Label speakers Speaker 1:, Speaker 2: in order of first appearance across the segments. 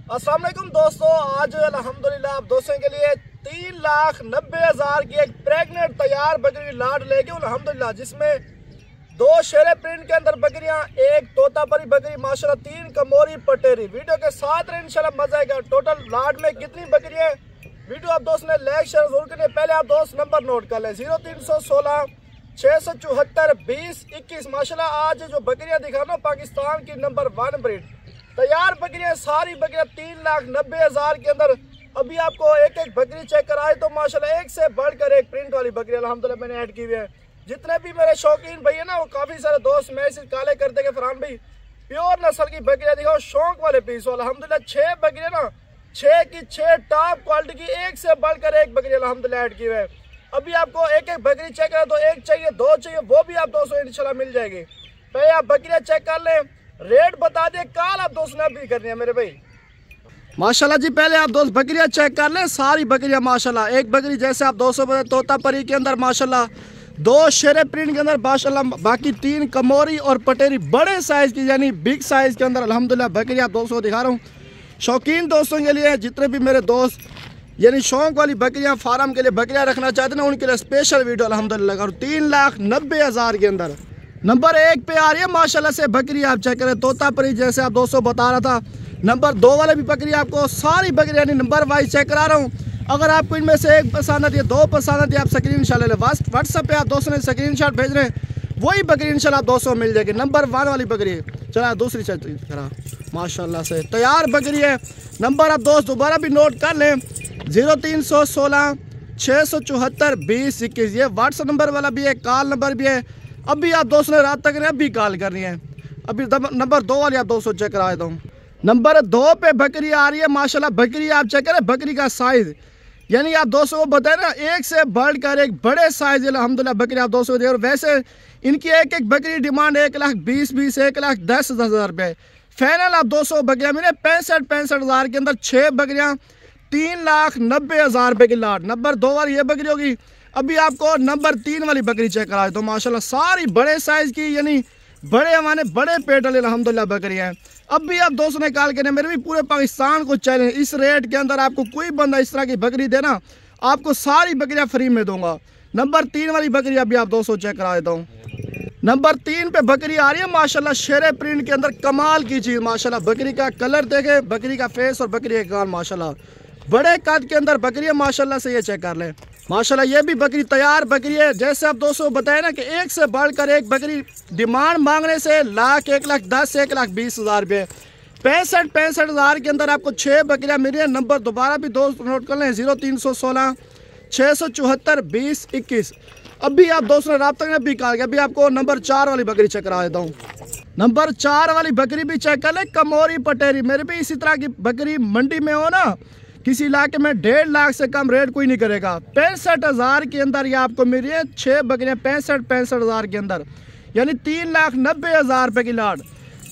Speaker 1: अस्सलाम वालेकुम दोस्तों, आज अल्हम्दुलिल्लाह आप दोस्तों के लिए 3,90,000 की एक प्रेग्नेंट तैयार बकरी लाट लेके अल्हम्दुलिल्लाह, जिसमें 2 शेरे प्रिंट के अंदर बकरियां, एक तोतापरी बकरी माशाल्लाह, 3 कमोरी पटेरी। वीडियो के साथ रहे इंशाल्लाह मजा आएगा। टोटल लाट में कितनी बकरियां, वीडियो आप दोस्त ने लाइक शेयर जरूर करें। पहले आप दोस्त नंबर नोट कर लें 0316 674 20 21। माशाल्लाह आज जो बकरियां दिखा रहा पाकिस्तान की नंबर 1 ब्रीड तैयार बकरियां, सारी बकरियां 3,90,000 के अंदर। अभी आपको एक एक बकरी चेक कराए तो माशाल्लाह एक से बढ़कर एक प्रिंट वाली बकरी अल्हम्दुलिल्लाह मैंने ऐड की हुई है। जितने भी मेरे शौकीन भाई है ना, वो काफी सारे दोस्त मैसेज काले करते कि फरहान भाई प्योर नस्ल की बकरियां दिखाओ, शौक वाले पीस। अल्हम्दुलिल्लाह 6 बकरियां ना, 6 की 6 टॉप क्वालिटी की, एक से बढ़कर एक बकरी अल्हम्दुलिल्लाह ऐड की हुई है। अभी आपको एक एक बकरी चेक करा तो एक चाहिए, 2 चाहिए, वो भी आप दोस्तों इंशाल्लाह मिल जाएगी। पहले आप बकरियां चेक कर लें, रेट बता दिए, कॉल आप दोस्तों ने भी करनी है मेरे भाई। माशाल्लाह जी, पहले आप दोस्त बकरियां चेक कर लें, सारी बकरियां माशाल्लाह। एक बकरी जैसे आप 200 तोतापरी के अंदर माशाल्लाह, 2 शेरे प्रिंट के अंदर माशाल्लाह, बाकी 3 कमोरी और पटेरी बड़े साइज की यानी बिग साइज के अंदर अल्हम्दुलिल्लाह बकरी आप दोस्तों दिखा रहा हूँ। शौकीन दोस्तों के लिए, जितने भी मेरे दोस्त यानी शौक वाली बकरियां फार्म के लिए बकरियां रखना चाहते हैं ना, उनके लिए स्पेशल वीडियो अल्हम्दुलिल्लाह। और 3,90,000 के अंदर नंबर 1 पे आ रही है माशाल्लाह से बकरी। आप चेक करें तोतापरी जैसे आप दोस्तों बता रहा था। नंबर 2 वाले भी बकरी आपको सारी बकरी यानी नंबर वाइज चेक करा रहा हूँ। अगर आपको इनमें से एक पसंद आती है, 2 पसंद आती है, आप स्क्रीनशॉट ले लें। व्हाट्सएप पे आप दोस्तों ने स्क्रीनशॉट भेज रहे हैं, वही बकरी इंशाल्लाह आप दोस्तों मिल जाएगी। नंबर 1 वाली बकरी है। चला दूसरी चेक करा, माशाल्लाह से तैयार बकरी है। नंबर आप दोस्त दोबारा भी नोट कर लें 0316 674 20 21। ये व्हाट्सएप नंबर वाला भी है, कॉल नंबर भी है। अभी आप दोस्तों ने रात तक ने अभी कॉल करनी है। अभी नंबर 2 वाली आप दोस्तों चेक करा देता हूँ। नंबर 2 पे बकरी आ रही है माशाल्लाह। बकरी आप चेक करें, बकरी का साइज यानी आप दोस्तों को बताए ना, एक से बढ़कर एक बड़े साइज अल्हम्दुलिल्लाह बकरी आप दोस्तों को दे। और वैसे इनकी एक एक बकरी डिमांड 1,20,20 1,10,000 रुपये। फाइनल आप दोस्तों बकरियाँ मिले 65,000 के अंदर 6 बकरियाँ, 3,90,000 रुपये की लाट। नंबर 2 वाली ये बकरी होगी। अभी आपको नंबर 3 वाली बकरी चेक करा तो माशाल्लाह सारी बड़े साइज की यानी बड़े हमारे बड़े पेट वाले अल्हम्दुलिल्लाह बकरी हैं। अब भी आप दोस्तों ने कॉल करने, मेरे भी पूरे पाकिस्तान को चैलेंज, इस रेट के अंदर आपको कोई बंदा इस तरह की बकरी देना, आपको सारी बकरियां फ्री में दूंगा। नंबर 3 वाली बकरी अभी आप दोस्तों चेक करा देता हूँ। नंबर 3 पे बकरी आ रही है माशाल्लाह, शेरे प्रिंट के अंदर कमाल की चीज़ माशाल्लाह। बकरी का कलर देखे, बकरी का फेस और बकरी का कान माशाल्लाह, बड़े कद के अंदर बकरी है माशाल्लाह से। ये चेक कर लें माशाल्लाह, ये भी बकरी तैयार बकरी है। जैसे आप दोस्तों बताए ना कि एक से बढ़कर एक बकरी, डिमांड मांगने से 1,10,000 1,20,000 रुपये। 65,000 के अंदर आपको 6 बकरियां मिली है। नंबर दोबारा भी दोस्त नोट कर लें 0316 674 20 21। अभी आप दोस्तों ने रात तक ने भी कहा कि अभी आपको नंबर 4 वाली बकरी चेक करा देता हूँ। नंबर 4 वाली बकरी भी चेक कर ले, कमोरी पटेरी। मेरे भी इसी तरह की बकरी मंडी में हो ना, किसी इलाके में 1.5 लाख से कम रेट कोई नहीं करेगा। 65,000 के अंदर ये आपको मिल रही है 6 बकरियाँ 65,000 के अंदर, यानी 3,90,000 रुपये की लाट।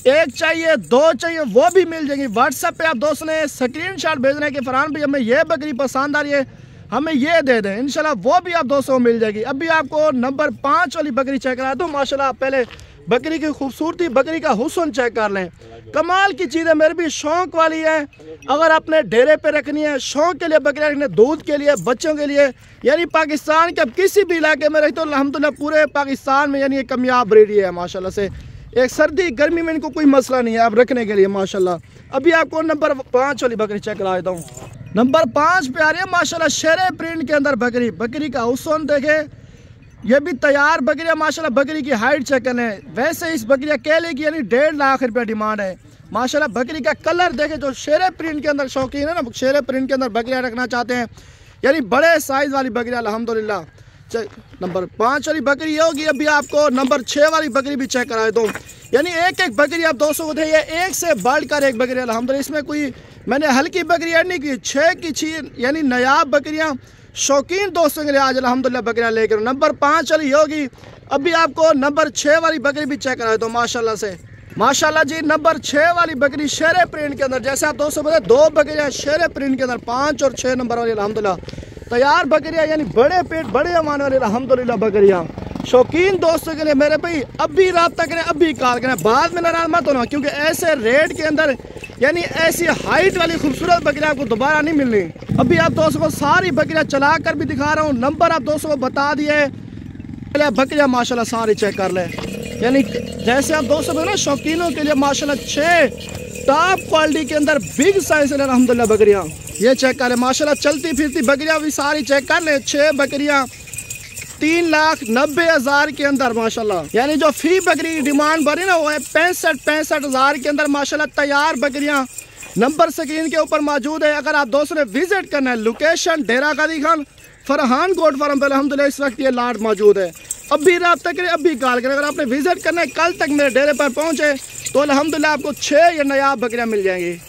Speaker 1: एक चाहिए, 2 चाहिए, वो भी मिल जाएगी। व्हाट्सएप पे आप दोस्तों ने स्क्रीनशॉट भेजना है कि फरहान भाई हमें ये बकरी पसंद आ रही है, हमें ये दे दें, इंशाल्लाह वो भी आप दोस्तों को मिल जाएगी। अभी आपको नंबर 5 वाली बकरी चेक करा दो। माशाल्लाह पहले बकरी की खूबसूरती, बकरी का हुस्न चेक कर लें, कमाल की चीज़ है। मेरे भी शौक वाली है, अगर आपने डेरे पे रखनी है, शौक के लिए बकरियाँ रखनी है, दूध के लिए, बच्चों के लिए, यानी पाकिस्तान के अब किसी भी इलाके में रही तो अल्हम्दुलिल्लाह पूरे पाकिस्तान में यानी ये कामयाब ब्रीड है माशाल्लाह से। एक सर्दी गर्मी में इनको कोई मसला नहीं है आप रखने के लिए माशाल्लाह। अभी आपको नंबर 5 वाली बकरी चेक करा देता हूँ। नंबर 5 पे आ रही है माशाल्लाह, शेरे प्रिंट के अंदर बकरी। बकरी का हुस्न देखे, ये भी तैयार बकरी है माशाल्लाह। बकरी की हाइट चेक करें, वैसे इस बकरियाँ केले की यानी 1.5 लाख रुपये डिमांड है माशाल्लाह। बकरी का कलर देखे, जो शेरे प्रिंट के अंदर शौकीन है ना, शेरे प्रिंट के अंदर बकरियाँ रखना चाहते हैं, यानी बड़े साइज वाली बकरियाँ अल्हम्दुलिल्लाह। नंबर 5 वाली बकरी ये होगी। अभी आपको नंबर 6 वाली बकरी भी चेक करा दो, यानी एक एक बकरी आप दोस्तों को दे, एक से बढ़कर एक बकरी अल्हम्दुलिल्लाह। इसमें कोई मैंने हल्की बकरी ऐड नहीं की, 6 की 6 यानी नायाब बकरियाँ शौकीन दोस्तों के लिए आज अल्हम्दुलिल्लाह बकरियाँ लेकर। नंबर 5 वाली होगी। अभी आपको नंबर 6 वाली बकरी भी चेक करा दो माशाल्लाह से। माशाल्लाह जी, नंबर 6 वाली बकरी शेरे प्रिंट के अंदर, जैसे आप दोस्तों बताए 2 बकरियाँ शेरे प्रिंट के अंदर, 5 और 6 नंबर वाली अल्हम्दुलिल्लाह तैयार बकरियाँ, यानी बड़े पेट बड़े अमान वाले अल्हम्दुलिल्लाह बकरियाँ। शौकीन दोस्तों के लिए मेरे भाई अभी राब्ता करें, अभी कॉल करें, बाद में नाराज मत होना, क्योंकि ऐसे रेट के अंदर यानी ऐसी हाइट वाली खूबसूरत बकरियां आपको दोबारा नहीं मिलनी। अभी आप दोस्तों को सारी बकरियां चला कर भी दिखा रहा हूँ, नंबर आप दोस्तों को बता दिए। बकरियां माशाल्लाह सारी चेक कर ले, यानी जैसे आप दोस्तों को ना शौकीनों के लिए माशाल्लाह 6 टॉप क्वालिटी के अंदर बिग साइज है अल्हम्दुलिल्लाह बकरियां। ये चेक कर ले माशाल्लाह, चलती फिरती बकरियां भी सारी चेक कर ले। 6 बकरियां 3,90,000 के अंदर माशाल्लाह, यानी जो फी बकरी की डिमांड बढ़ी ना वो है 65,000 के अंदर माशाल्लाह तैयार बकरियां। नंबर स्क्रीन के ऊपर मौजूद है। अगर आप दोस्तों ने विजिट करना है, लोकेशन डेरा कादी खान फरहान गोट फार्म पर अल्हम्दुलिल्लाह इस वक्त ये लाट मौजूद है। अभी राब्ता करें, अभी कॉल करें। अगर आपने विजिट करना है, कल तक मेरे डेरे पर पहुंचे तो अल्हम्दुलिल्लाह आपको 6 या नायाब बकरियां मिल जाएंगी।